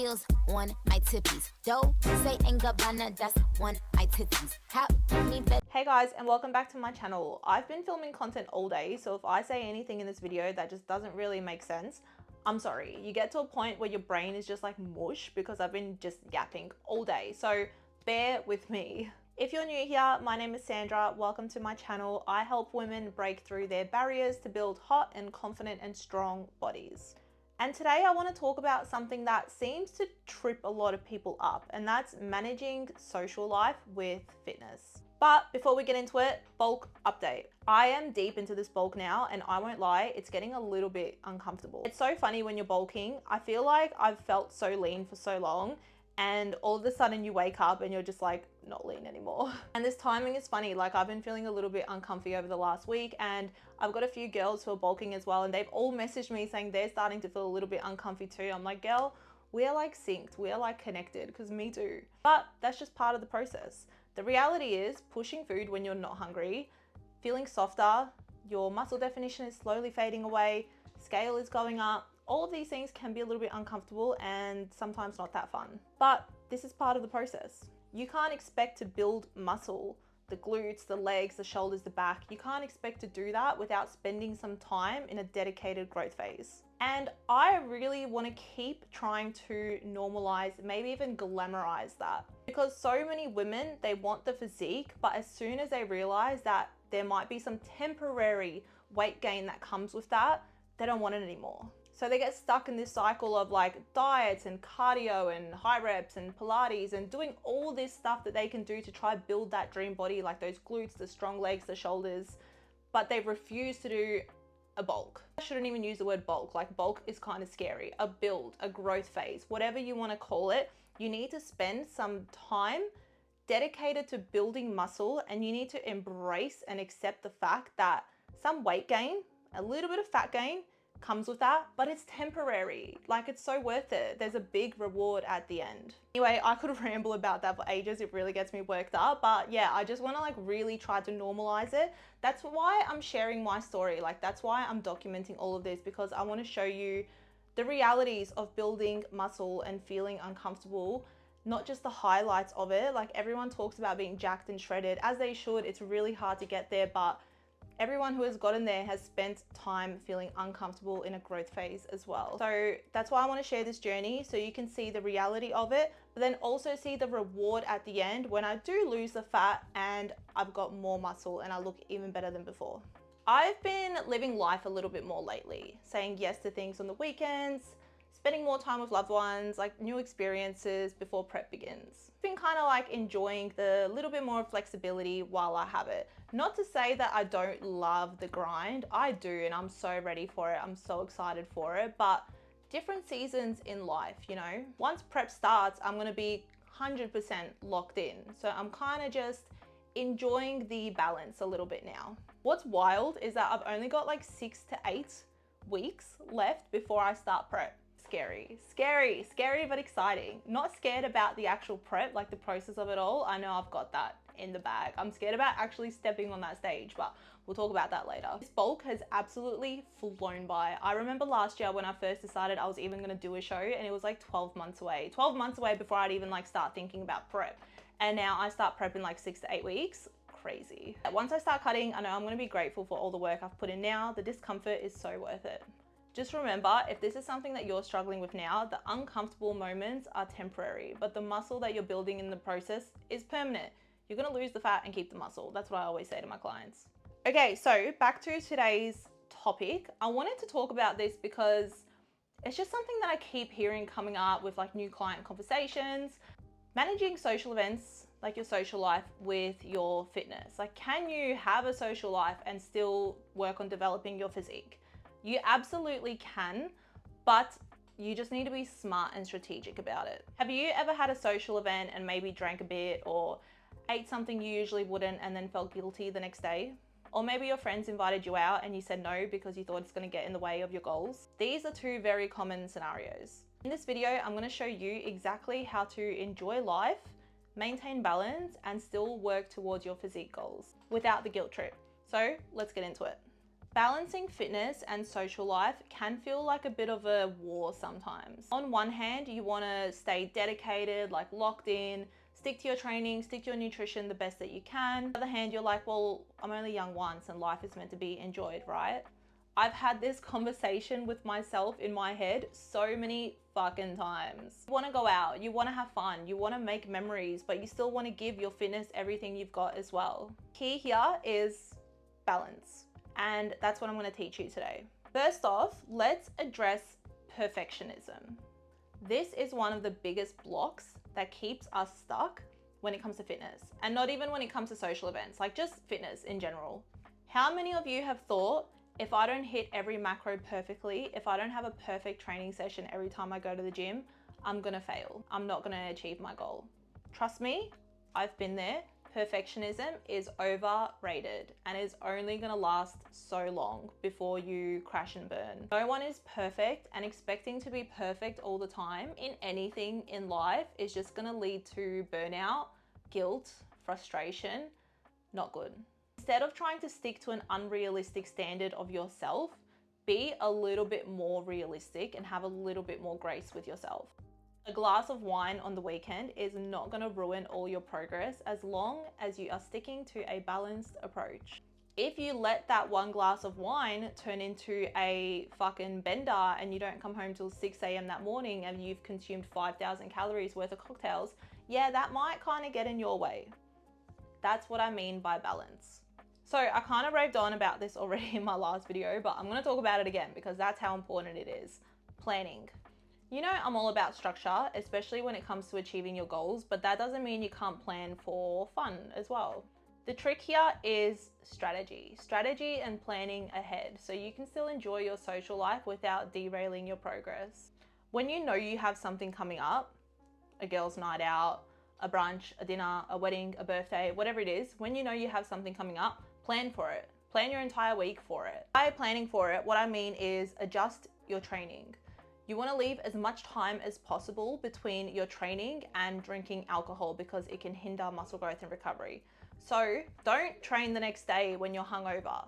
heels on my tippies. Dough, say ain't Gabbana, that's on my titties. How me bet. Hey guys, and welcome back to my channel. I've been filming content all day, so if I say anything in this video that just doesn't really make sense, I'm sorry. You get to a point where your brain is just like mush because I've been just yapping all day, so bear with me. If you're new here, my name is Sandra. Welcome to my channel. I help women break through their barriers to build hot and confident and strong bodies. And today I want to talk about something that seems to trip a lot of people up, and that's managing social life with fitness. But before we get into it, bulk update. I am deep into this bulk now, and I won't lie, it's getting a little bit uncomfortable. It's so funny when you're bulking. I feel like I've felt so lean for so long, and all of a sudden you wake up and you're just like not lean anymore. And this timing is funny. Like, I've been feeling a little bit uncomfy over the last week, and I've got a few girls who are bulking as well, and they've all messaged me saying they're starting to feel a little bit uncomfy too. I'm like, girl, we are like synced, we are like connected, because me too. But that's just part of the process. The reality is pushing food when you're not hungry, feeling softer, your muscle definition is slowly fading away, scale is going up. All of these things can be a little bit uncomfortable and sometimes not that fun. But this is part of the process. You can't expect to build muscle, the glutes, the legs, the shoulders, the back. You can't expect to do that without spending some time in a dedicated growth phase. And I really want to keep trying to normalize, maybe even glamorize that. Because so many women, they want the physique, but as soon as they realize that there might be some temporary weight gain that comes with that, they don't want it anymore. So they get stuck in this cycle of like diets and cardio and high reps and Pilates and doing all this stuff that they can do to try build that dream body, like those glutes, the strong legs, the shoulders, but they refuse to do a bulk. I shouldn't even use the word bulk. Like, bulk is kind of scary. A build, a growth phase, whatever you want to call it, you need to spend some time dedicated to building muscle, and you need to embrace and accept the fact that some weight gain, a little bit of fat gain, comes with that, but it's temporary. Like, it's so worth it. There's a big reward at the end. Anyway, I could ramble about that for ages. It really gets me worked up, but yeah, I just want to like really try to normalize it. That's why I'm sharing my story. Like, that's why I'm documenting all of this, because I want to show you the realities of building muscle and feeling uncomfortable, not just the highlights of it. Like, everyone talks about being jacked and shredded, as they should. It's really hard to get there, but everyone who has gotten there has spent time feeling uncomfortable in a growth phase as well. So that's why I want to share this journey, so you can see the reality of it, but then also see the reward at the end when I do lose the fat and I've got more muscle and I look even better than before. I've been living life a little bit more lately, saying yes to things on the weekends, spending more time with loved ones, like new experiences before prep begins. Been kind of like enjoying the little bit more flexibility while I have it. Not to say that I don't love the grind, I do, and I'm so ready for it. I'm so excited for it, but different seasons in life, you know? Once prep starts, I'm gonna be 100% locked in. So I'm kind of just enjoying the balance a little bit now. What's wild is that I've only got like 6 to 8 weeks left before I start prep. Scary, but exciting. Not scared about the actual prep, like the process of it all. I know I've got that in the bag. I'm scared about actually stepping on that stage, but we'll talk about that later. This bulk has absolutely flown by. I remember last year when I first decided I was even gonna do a show, and it was like 12 months away. 12 months away before I'd even like start thinking about prep. And now I start prep in like 6 to 8 weeks. Crazy. Once I start cutting, I know I'm gonna be grateful for all the work I've put in now. The discomfort is so worth it. Just remember, if this is something that you're struggling with now, the uncomfortable moments are temporary, but the muscle that you're building in the process is permanent. You're gonna lose the fat and keep the muscle. That's what I always say to my clients. Okay, so back to today's topic. I wanted to talk about this because it's just something that I keep hearing coming up with like new client conversations. Managing social events, like your social life, with your fitness. Like, can you have a social life and still work on developing your physique? You absolutely can, but you just need to be smart and strategic about it. Have you ever had a social event and maybe drank a bit or ate something you usually wouldn't and then felt guilty the next day? Or maybe your friends invited you out and you said no because you thought it's going to get in the way of your goals. These are two very common scenarios. In this video, I'm going to show you exactly how to enjoy life, maintain balance, and still work towards your physique goals without the guilt trip. So let's get into it. Balancing fitness and social life can feel like a bit of a war sometimes. On one hand, you want to stay dedicated, like locked in, stick to your training, stick to your nutrition the best that you can. On the other hand, you're like, well, I'm only young once and life is meant to be enjoyed, right? I've had this conversation with myself in my head so many fucking times. You want to go out, you want to have fun, you want to make memories, but you still want to give your fitness everything you've got as well. Key here is balance. And that's what I'm going to teach you today. First off, let's address perfectionism. This is one of the biggest blocks that keeps us stuck when it comes to fitness, and not even when it comes to social events, like just fitness in general. How many of you have thought, if I don't hit every macro perfectly, if I don't have a perfect training session every time I go to the gym, I'm gonna fail. I'm not gonna achieve my goal. Trust me, I've been there. Perfectionism is overrated and is only gonna last so long before you crash and burn. No one is perfect, and expecting to be perfect all the time in anything in life is just gonna lead to burnout, guilt, frustration. Not good. Instead of trying to stick to an unrealistic standard of yourself, be a little bit more realistic and have a little bit more grace with yourself. A glass of wine on the weekend is not going to ruin all your progress as long as you are sticking to a balanced approach. If you let that one glass of wine turn into a fucking bender and you don't come home till 6 a.m. that morning and you've consumed 5,000 calories worth of cocktails, yeah, that might kind of get in your way. That's what I mean by balance. So I kind of raved on about this already in my last video, but I'm going to talk about it again because that's how important it is. Planning. You know, I'm all about structure, especially when it comes to achieving your goals, but that doesn't mean you can't plan for fun as well. The trick here is strategy and planning ahead so you can still enjoy your social life without derailing your progress. When you know you have something coming up, a girl's night out, a brunch, a dinner, a wedding, a birthday, whatever it is, when you know you have something coming up, plan for it. Plan your entire week for it. By planning for it, what I mean is adjust your training. You want to leave as much time as possible between your training and drinking alcohol because it can hinder muscle growth and recovery. So don't train the next day when you're hungover.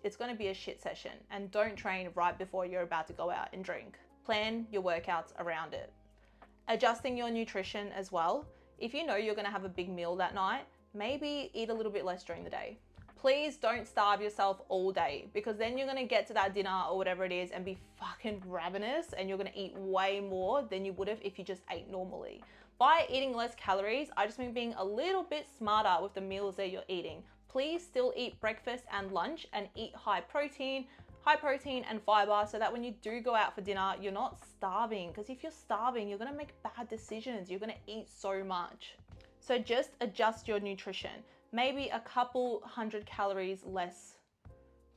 It's going to be a shit session, and don't train right before you're about to go out and drink. Plan your workouts around it. Adjusting your nutrition as well. If you know you're going to have a big meal that night, maybe eat a little bit less during the day. Please don't starve yourself all day, because then you're going to get to that dinner or whatever it is and be fucking ravenous, and you're going to eat way more than you would have if you just ate normally. By eating less calories, I just mean being a little bit smarter with the meals that you're eating. Please still eat breakfast and lunch and eat high protein and fiber, so that when you do go out for dinner, you're not starving. Because if you're starving, you're going to make bad decisions. You're going to eat so much. So just adjust your nutrition. Maybe a couple 100 calories less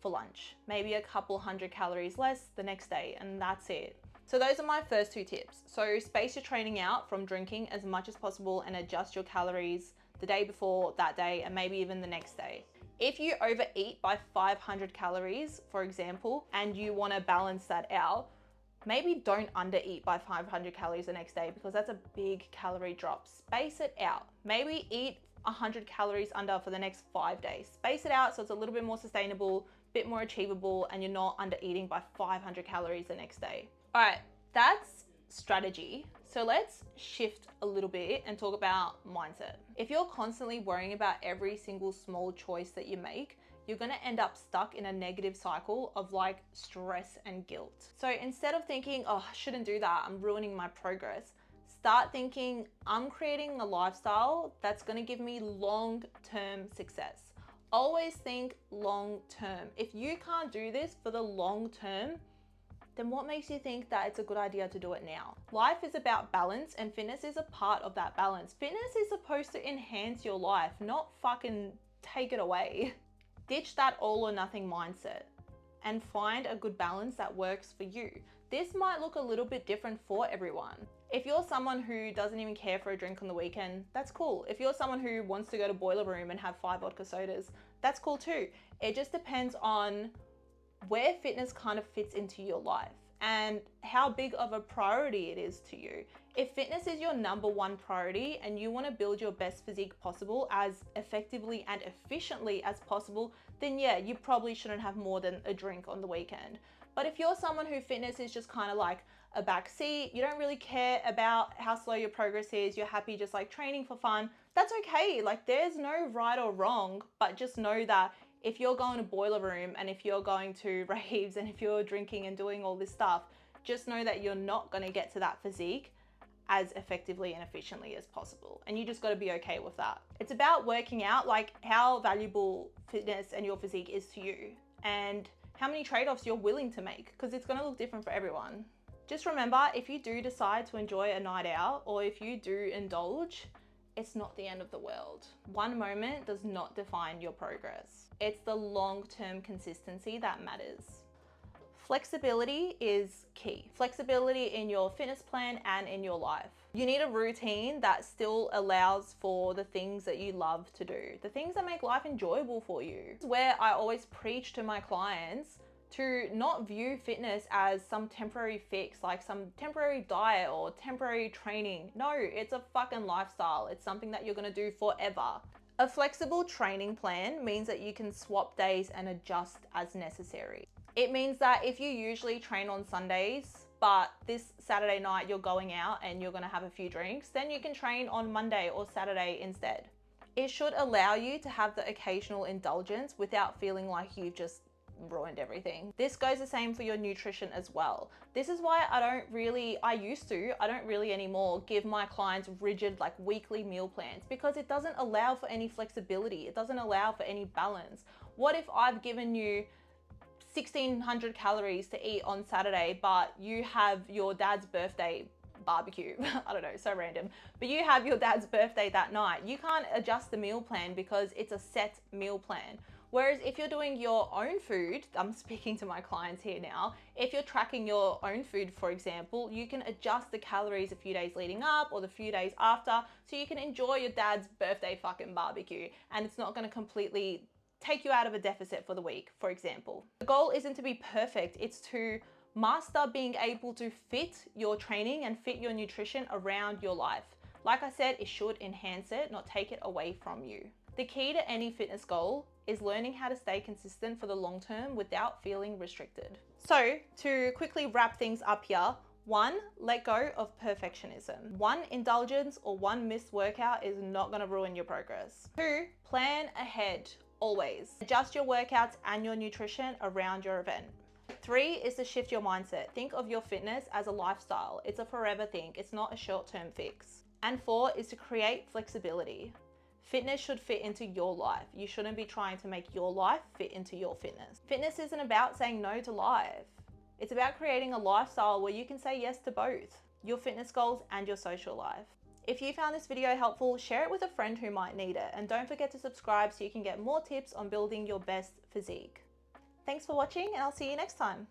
for lunch. Maybe a couple 100 calories less the next day, and that's it. So those are my first two tips. So space your training out from drinking as much as possible and adjust your calories the day before, that day, and maybe even the next day. If you overeat by 500 calories, for example, and you want to balance that out, maybe don't undereat by 500 calories the next day, because that's a big calorie drop. Space it out. Maybe eat 100 calories under for the next 5 days. Space it out so it's a little bit more sustainable, bit more achievable, and you're not under eating by 500 calories the next day. All right, that's strategy. So let's shift a little bit and talk about mindset. If you're constantly worrying about every single small choice that you make, you're going to end up stuck in a negative cycle of like stress and guilt. So instead of thinking, oh, I shouldn't do that, I'm ruining my progress, start thinking, I'm creating a lifestyle that's going to give me long-term success. Always think long-term. If you can't do this for the long term, then what makes you think that it's a good idea to do it now? Life is about balance, and fitness is a part of that balance. Fitness is supposed to enhance your life, not fucking take it away. Ditch that all or nothing mindset and find a good balance that works for you. This might look a little bit different for everyone. If you're someone who doesn't even care for a drink on the weekend, that's cool. If you're someone who wants to go to Boiler Room and have 5 vodka sodas, that's cool too. It just depends on where fitness kind of fits into your life. and how big of a priority it is to you. If fitness is your #1 priority and you want to build your best physique possible as effectively and efficiently as possible, then yeah, you probably shouldn't have more than a drink on the weekend. But if you're someone who fitness is just kind of like a backseat, you don't really care about how slow your progress is, you're happy just like training for fun, that's okay. Like there's no right or wrong, but just know that if you're going to boiler room and if you're going to raves and if you're drinking and doing all this stuff, just know that you're not going to get to that physique as effectively and efficiently as possible. And you just got to be okay with that. It's about working out like how valuable fitness and your physique is to you and how many trade-offs you're willing to make, because it's going to look different for everyone. Just remember, if you do decide to enjoy a night out or if you do indulge, it's not the end of the world. One moment does not define your progress. It's the long-term consistency that matters. Flexibility is key. Flexibility in your fitness plan and in your life. You need a routine that still allows for the things that you love to do, the things that make life enjoyable for you. This is where I always preach to my clients to not view fitness as some temporary fix, like some temporary diet or temporary training. No, it's a fucking lifestyle. It's something that you're gonna do forever. A flexible training plan means that you can swap days and adjust as necessary. It means that if you usually train on Sundays, but this Saturday night you're going out and you're gonna have a few drinks, then you can train on Monday or Saturday instead. It should allow you to have the occasional indulgence without feeling like you've just ruined everything. This goes the same for your nutrition as well. This is why I don't really anymore give my clients rigid like weekly meal plans, because it doesn't allow for any flexibility. It doesn't allow for any balance. What if I've given you 1,600 calories to eat on Saturday, but you have your dad's birthday barbecue? I don't know, so random. But you have your dad's birthday that night. You can't adjust the meal plan because it's a set meal plan. Whereas if you're doing your own food, I'm speaking to my clients here now, if you're tracking your own food, for example, you can adjust the calories a few days leading up or the few days after, so you can enjoy your dad's birthday fucking barbecue and it's not gonna completely take you out of a deficit for the week, for example. The goal isn't to be perfect, it's to master being able to fit your training and fit your nutrition around your life. Like I said, it should enhance it, not take it away from you. The key to any fitness goal is learning how to stay consistent for the long term without feeling restricted. So to quickly wrap things up here, 1, let go of perfectionism. 1 indulgence or 1 missed workout is not gonna ruin your progress. 2, plan ahead, always. Adjust your workouts and your nutrition around your event. 3 is to shift your mindset. Think of your fitness as a lifestyle. It's a forever thing. It's not a short-term fix. And 4 is to create flexibility. Fitness should fit into your life. You shouldn't be trying to make your life fit into your fitness. Fitness isn't about saying no to life. It's about creating a lifestyle where you can say yes to both, your fitness goals and your social life. If you found this video helpful, share it with a friend who might need it. And don't forget to subscribe so you can get more tips on building your best physique. Thanks for watching and I'll see you next time.